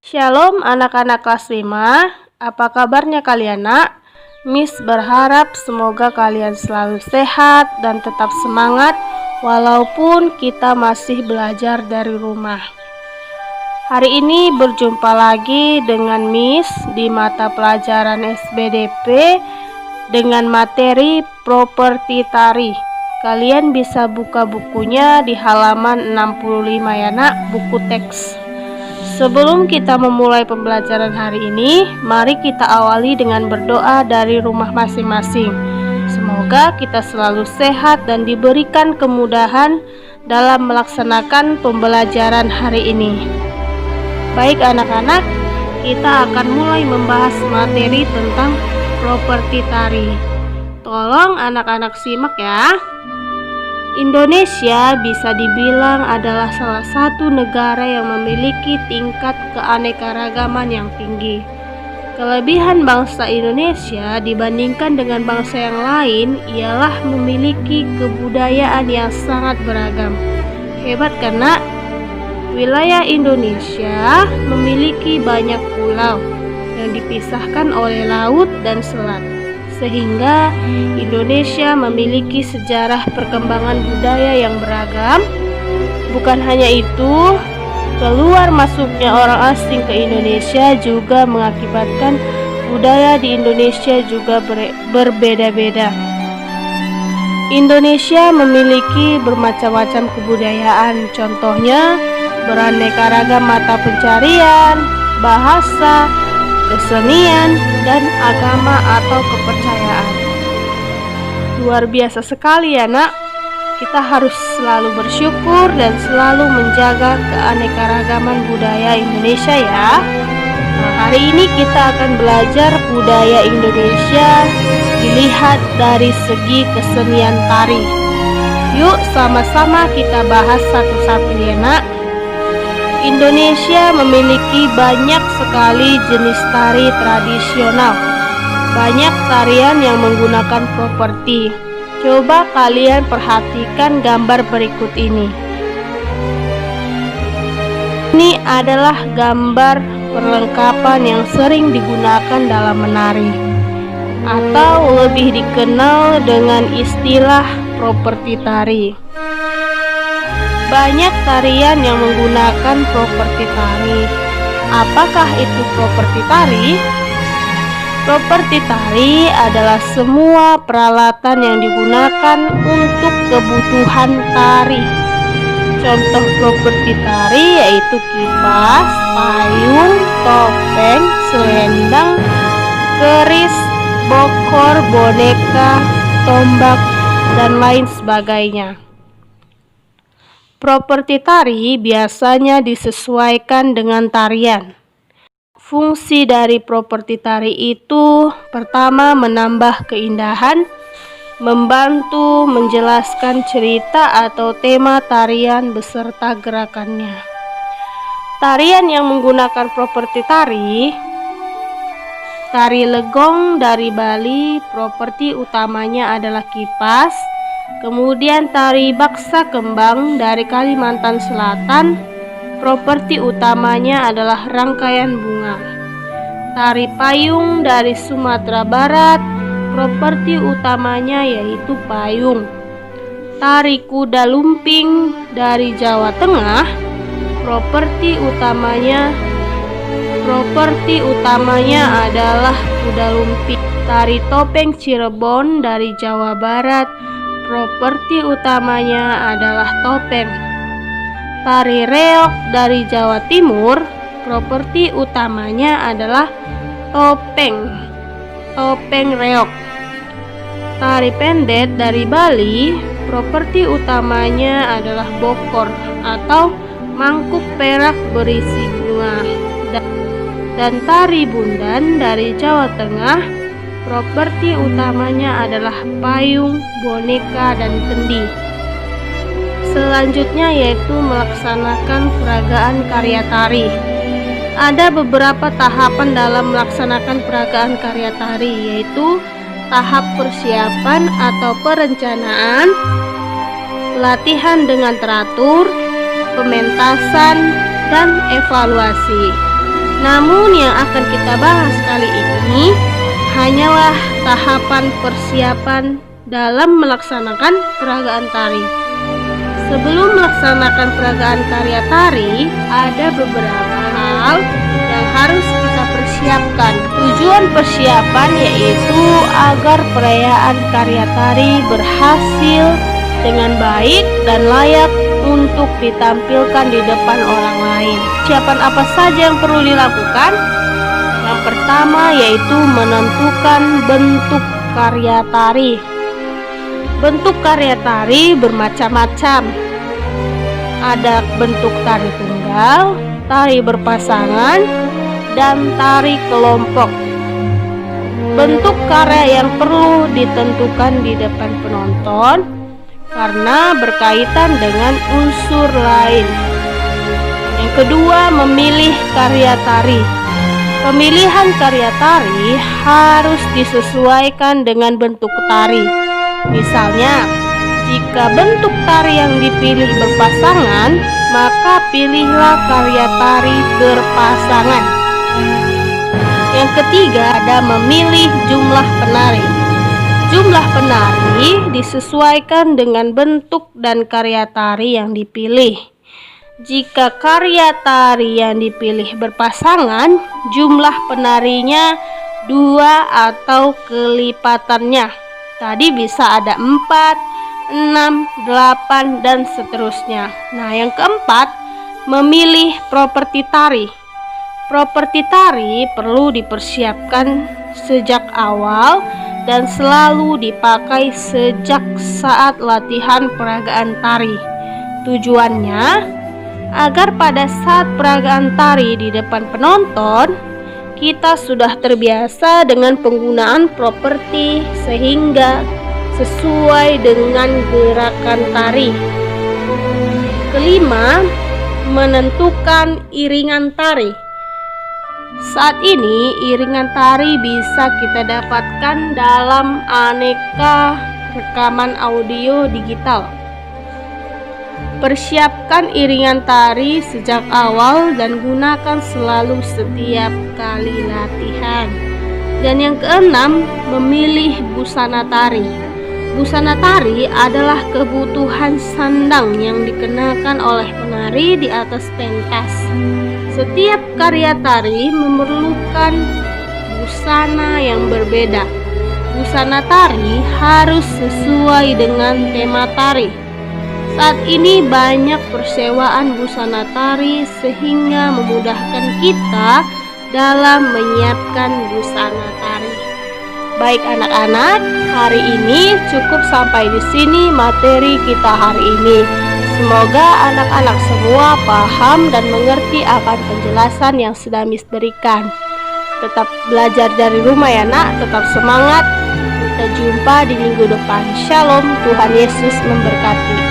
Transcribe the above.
Shalom anak-anak kelas 5, apa kabarnya kalian nak? Miss berharap semoga kalian selalu sehat dan tetap semangat walaupun kita masih belajar dari rumah. Hari ini berjumpa lagi dengan Miss di mata pelajaran SBDP dengan materi properti tari. Kalian bisa buka bukunya di halaman 65 ya nak, buku teks. Sebelum kita memulai pembelajaran hari ini, mari kita awali dengan berdoa dari rumah masing-masing. Semoga kita selalu sehat dan diberikan kemudahan dalam melaksanakan pembelajaran hari ini. Baik anak-anak, kita akan mulai membahas materi tentang properti tari. Tolong anak-anak simak ya. Indonesia bisa dibilang adalah salah satu negara yang memiliki tingkat keanekaragaman yang tinggi. Kelebihan bangsa Indonesia dibandingkan dengan bangsa yang lain ialah memiliki kebudayaan yang sangat beragam. Hebat kan nak? Wilayah Indonesia memiliki banyak pulau yang dipisahkan oleh laut dan selat, sehingga Indonesia memiliki sejarah perkembangan budaya yang beragam. Bukan hanya itu, keluar masuknya orang asing ke Indonesia juga mengakibatkan budaya di Indonesia juga berbeda-beda. Indonesia memiliki bermacam-macam kebudayaan, contohnya beraneka ragam mata pencarian, bahasa, kesenian, dan agama atau kepercayaan. Luar biasa sekali ya nak. Kita harus selalu bersyukur dan selalu menjaga keanekaragaman budaya Indonesia ya. Nah, hari ini kita akan belajar budaya Indonesia dilihat dari segi kesenian tari. Yuk sama-sama kita bahas satu-satu ya nak. Indonesia memiliki banyak sekali jenis tari tradisional. Banyak tarian yang menggunakan properti. Coba kalian perhatikan gambar berikut ini. Ini adalah gambar perlengkapan yang sering digunakan dalam menari, atau lebih dikenal dengan istilah properti tari. Banyak tarian yang menggunakan properti tari. Apakah itu properti tari? Properti tari adalah semua peralatan yang digunakan untuk kebutuhan tari. Contoh properti tari yaitu kipas, payung, topeng, selendang, keris, bokor, boneka, tombak, dan lain sebagainya. Properti tari biasanya disesuaikan dengan tarian. Fungsi dari properti tari itu pertama menambah keindahan, membantu menjelaskan cerita atau tema tarian beserta gerakannya. Tarian yang menggunakan properti tari: tari legong dari Bali, properti utamanya adalah kipas. Kemudian tari baksa kembang dari Kalimantan Selatan, properti utamanya adalah rangkaian bunga. Tari payung dari Sumatera Barat, properti utamanya yaitu payung. Tari kuda lumping dari Jawa Tengah, properti utamanya adalah kuda lumping. Tari topeng Cirebon dari Jawa Barat, properti utamanya adalah topeng. Tari reog dari Jawa Timur, properti utamanya adalah topeng reog. Tari pendet dari Bali, properti utamanya adalah bokor atau mangkuk perak berisi bunga. Dan tari bundan dari Jawa Tengah, properti utamanya adalah payung, boneka, dan kendi. Selanjutnya yaitu melaksanakan peragaan karya tari. Ada beberapa tahapan dalam melaksanakan peragaan karya tari, yaitu tahap persiapan atau perencanaan, latihan dengan teratur, pementasan, dan evaluasi. Namun yang akan kita bahas kali ini hanyalah tahapan persiapan dalam melaksanakan peragaan tari. Sebelum melaksanakan peragaan karya tari, ada beberapa hal yang harus kita persiapkan. Tujuan persiapan yaitu agar perayaan karya tari berhasil dengan baik dan layak untuk ditampilkan di depan orang lain. Persiapan apa saja yang perlu dilakukan? Yang pertama yaitu menentukan bentuk karya tari. Bentuk karya tari bermacam-macam. Ada bentuk tari tunggal, tari berpasangan, dan tari kelompok. Bentuk karya yang perlu ditentukan di depan penonton karena berkaitan dengan unsur lain. Yang kedua, memilih karya tari. Pemilihan karya tari harus disesuaikan dengan bentuk tari. Misalnya, jika bentuk tari yang dipilih berpasangan, maka pilihlah karya tari berpasangan. Yang ketiga, ada memilih jumlah penari. Jumlah penari disesuaikan dengan bentuk dan karya tari yang dipilih. Jika karya tari yang dipilih berpasangan, jumlah penarinya 2 atau kelipatannya. Tadi bisa ada 4, 6, 8, dan seterusnya. Nah, yang keempat, memilih properti tari. Properti tari perlu dipersiapkan sejak awal dan selalu dipakai sejak saat latihan peragaan tari. Tujuannya agar pada saat peragaan tari di depan penonton, kita sudah terbiasa dengan penggunaan properti sehingga sesuai dengan gerakan tari. Kelima, menentukan iringan tari. Saat ini iringan tari bisa kita dapatkan dalam aneka rekaman audio digital. Persiapkan iringan tari sejak awal dan gunakan selalu setiap kali latihan. Dan yang keenam, memilih busana tari. Busana tari adalah kebutuhan sandang yang dikenakan oleh penari di atas pentas. Setiap karya tari memerlukan busana yang berbeda. Busana tari harus sesuai dengan tema tari. Saat ini banyak persewaan busana tari sehingga memudahkan kita dalam menyiapkan busana tari. Baik anak-anak, hari ini cukup sampai di sini materi kita hari ini. Semoga anak-anak semua paham dan mengerti akan penjelasan yang sudah Miss berikan. Tetap belajar dari rumah ya nak, tetap semangat. Kita jumpa di minggu depan. Shalom, Tuhan Yesus memberkati.